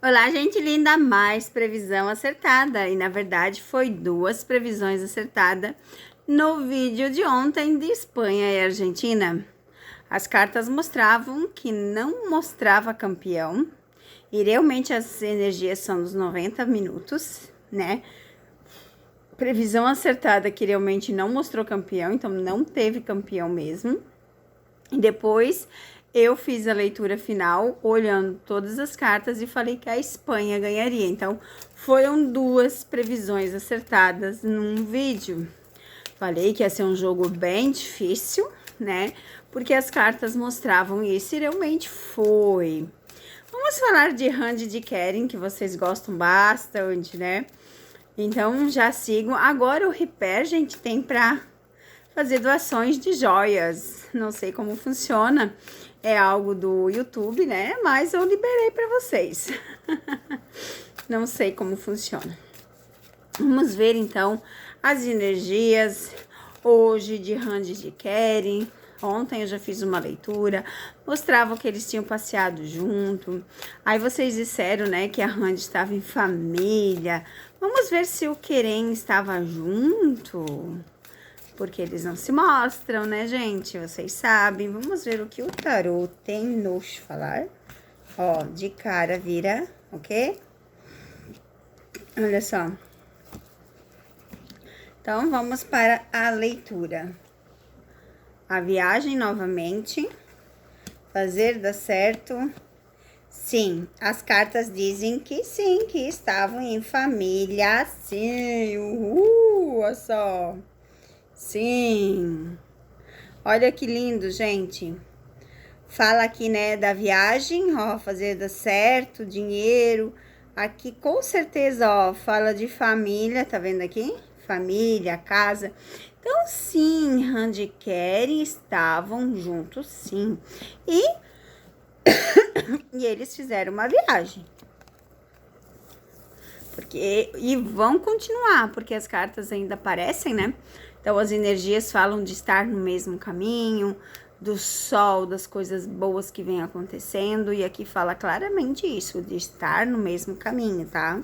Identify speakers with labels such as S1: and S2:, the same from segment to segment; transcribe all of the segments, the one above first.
S1: Olá, gente linda, mais previsão acertada. E na verdade foi duas previsões acertadas no vídeo de ontem de Espanha e Argentina. As cartas mostravam que não mostrava campeão. E realmente as energias são dos 90 minutos, né? Previsão acertada que realmente não mostrou campeão, então não teve campeão mesmo. E depois eu fiz a leitura final, olhando todas as cartas e falei que a Espanha ganharia. Então, foram duas previsões acertadas num vídeo. Falei que ia ser um jogo bem difícil, né? Porque as cartas mostravam isso e realmente foi. Vamos falar de Hand de Keren, que vocês gostam bastante, né? Então, já sigam. Agora o Repair, gente, tem pra fazer doações de joias. Não sei como funciona. É algo do YouTube, né? Mas eu liberei para vocês. Não sei como funciona. Vamos ver, então, as energias hoje de Hand de Keren. Ontem eu já fiz uma leitura, mostrava que eles tinham passeado junto. Aí vocês disseram, né, que a Hand estava em família. Vamos ver se o Keren estava junto. Porque eles não se mostram, né, gente? Vocês sabem. Vamos ver o que o tarô tem nos falar. Ó, de cara vira, ok? Olha só. Então, vamos para a leitura. A viagem novamente. Fazer dar certo. Sim, as cartas dizem que sim, que estavam em família. Sim, olha só. Sim. Olha que lindo, gente. Fala aqui, né, da viagem, ó, fazer dar certo, dinheiro. Aqui, com certeza, ó, fala de família, tá vendo aqui? Família, casa. Então, sim, Hand e Keren estavam juntos, sim. E eles fizeram uma viagem. E vão continuar, porque as cartas ainda aparecem, né? Então, as energias falam de estar no mesmo caminho, do sol, das coisas boas que vem acontecendo. E aqui fala claramente isso, de estar no mesmo caminho, tá?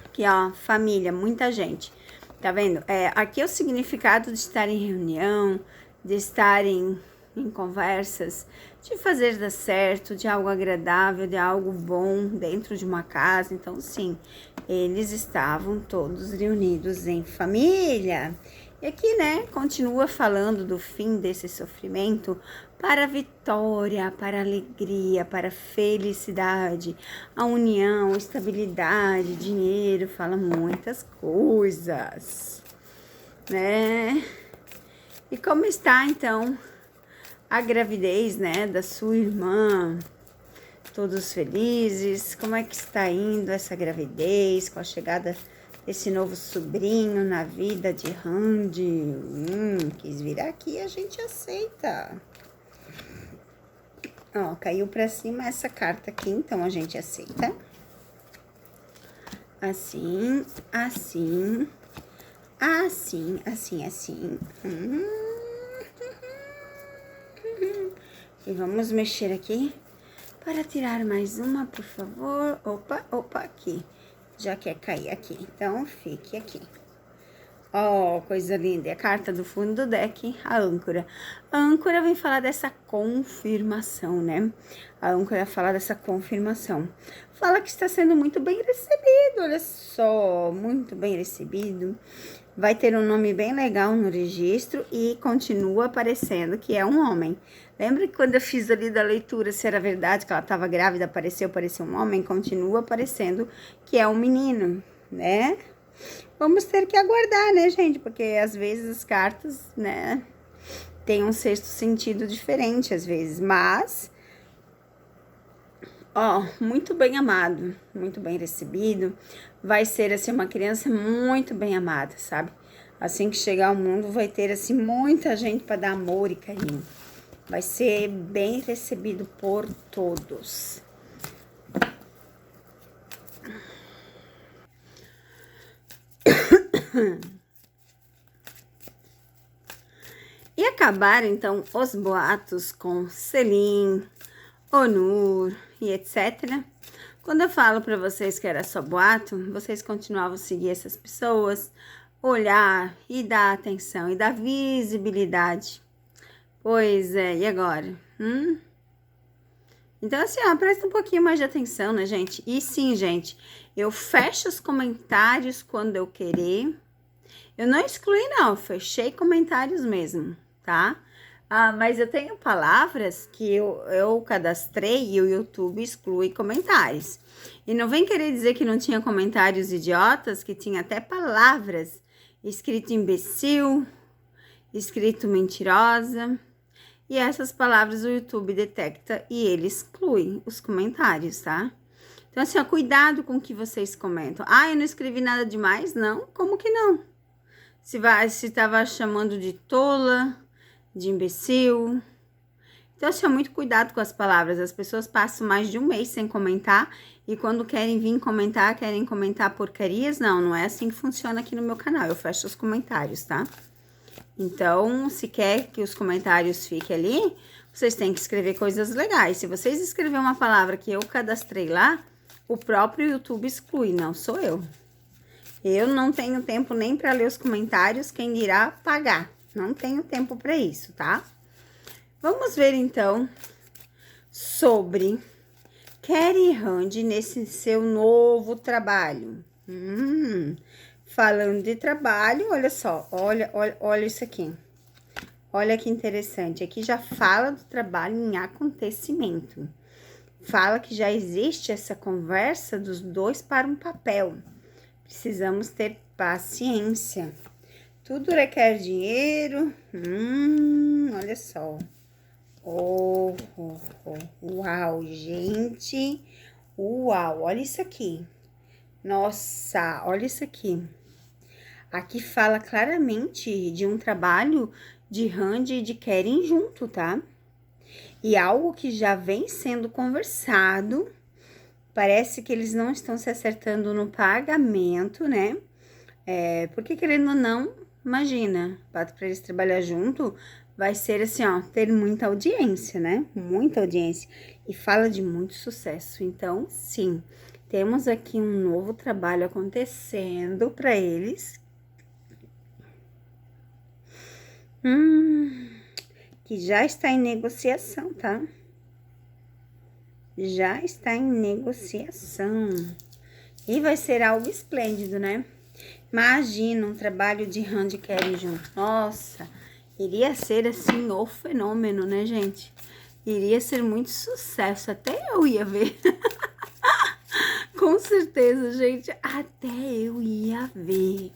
S1: Aqui, ó, família, muita gente. Tá vendo? Aqui é o significado de estar em reunião, de estar em conversas, de fazer dar certo, de algo agradável, de algo bom dentro de uma casa. Então, sim, eles estavam todos reunidos em família. E aqui, né, continua falando do fim desse sofrimento para a vitória, para a alegria, para a felicidade, a união, estabilidade, dinheiro, fala muitas coisas, né? E como está, então, a gravidez, né, da sua irmã? Todos felizes? Como é que está indo essa gravidez com a chegada desse novo sobrinho na vida de Randy? Quis vir aqui, a gente aceita. Ó, caiu pra cima essa carta aqui, então a gente aceita. Assim, assim, assim, assim, assim. E vamos mexer aqui para tirar mais uma, por favor. Opa, aqui. Já quer cair aqui, então fique aqui. Ó, coisa linda. E a carta do fundo do deck, a âncora. A âncora vem falar dessa confirmação, né? A âncora fala dessa confirmação. Fala que está sendo muito bem recebido, olha só. Muito bem recebido. Vai ter um nome bem legal no registro e continua aparecendo que é um homem. Lembra que quando eu fiz ali da leitura, se era verdade que ela estava grávida, apareceu um homem? Continua aparecendo que é um menino, né? Vamos ter que aguardar, né, gente? Porque às vezes as cartas, né, tem um sexto sentido diferente às vezes. Mas, ó, muito bem amado, muito bem recebido. Vai ser, assim, uma criança muito bem amada, sabe? Assim que chegar ao mundo, vai ter, assim, muita gente para dar amor e carinho. Vai ser bem recebido por todos. E acabaram, então, os boatos com Celine, Onur e etc. Quando eu falo para vocês que era só boato, vocês continuavam a seguir essas pessoas, olhar e dar atenção e dar visibilidade. Pois é, e agora? Então, assim, ó, presta um pouquinho mais de atenção, né, gente? E sim, gente, eu fecho os comentários quando eu querer. Eu não excluí, não, fechei comentários mesmo, tá? Mas eu tenho palavras que eu cadastrei e o YouTube exclui comentários. E não vem querer dizer que não tinha comentários idiotas, que tinha até palavras escrito imbecil, escrito mentirosa. E essas palavras o YouTube detecta e ele exclui os comentários, tá? Então, assim, ó, cuidado com o que vocês comentam. Eu não escrevi nada demais? Não, como que não? Se tava chamando de tola, de imbecil. Então, assim, ó, muito cuidado com as palavras. As pessoas passam mais de um mês sem comentar e quando querem vir comentar, querem comentar porcarias. Não é assim que funciona aqui no meu canal. Eu fecho os comentários, tá? Então, se quer que os comentários fiquem ali, vocês têm que escrever coisas legais. Se vocês escrever uma palavra que eu cadastrei lá, o próprio YouTube exclui, não sou eu. Eu não tenho tempo nem para ler os comentários, quem dirá pagar. Não tenho tempo para isso, tá? Vamos ver, então, sobre Keren Hand nesse seu novo trabalho. Falando de trabalho, olha só, olha isso aqui. Olha que interessante, aqui já fala do trabalho em acontecimento. Fala que já existe essa conversa dos dois para um papel. Precisamos ter paciência. Tudo requer dinheiro. Olha só. Uau, gente. Uau, olha isso aqui. Nossa, olha isso aqui. Aqui fala claramente de um trabalho de Hand e de Keren junto, tá? E algo que já vem sendo conversado. Parece que eles não estão se acertando no pagamento, né? Porque querendo ou não, imagina, para eles trabalhar junto, vai ser assim, ó, ter muita audiência, né? Muita audiência. E fala de muito sucesso. Então, sim, temos aqui um novo trabalho acontecendo para eles. Que já está em negociação, tá? Já está em negociação. E vai ser algo esplêndido, né? Imagina um trabalho de Hand Keren junto. Nossa, iria ser assim o fenômeno, né, gente? Iria ser muito sucesso. Até eu ia ver. Com certeza, gente. Até eu ia ver.